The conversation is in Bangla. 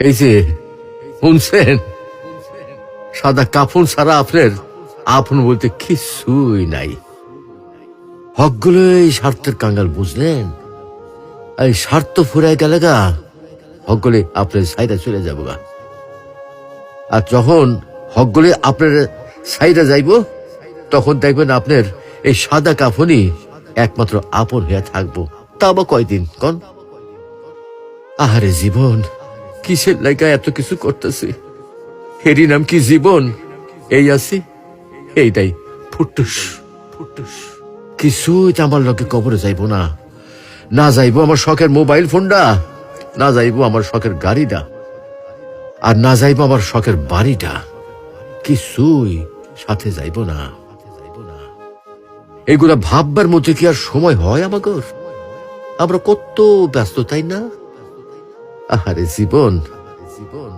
এই যে শুনছেন, সাদা কাফন ছাড়া আপনার আপন বলতে কিছুই নাই। হকগুলো এই স্বার্থের কাঙ্গাল, বুঝলেন? এই স্বার্থ ফুরাই গেলে গা হকগুলি আপনার সাইডে চলে যাব গা। আর যখন হকগুলি আপনার সাইডে যাইব, তখন দেখবেন আপনার এই সাদা কাফনই একমাত্র আপন হয়ে থাকবো। তা বা কয়দিন কন? আহারে জীবন, কিসের লাগা এত কিছু করতেছি? এরই নাম কি জীবন? এই আছি, এইটাই ফুটুস ফুটুস। কিছুই তো আমার লগে কবরে যাইব না। না যাইব আমার শখের মোবাইল ফোনটা, না যাইব আমার শখের গাড়িটা, আর না যাইব আমার শখের বাড়িটা। কিছুই সাথে যাইব না। এগুলা ভাববার মধ্যে কি আর সময় হয় আমাগর? আমরা কত ব্যস্ত, তাই না? আহারে জীবন, জীবন।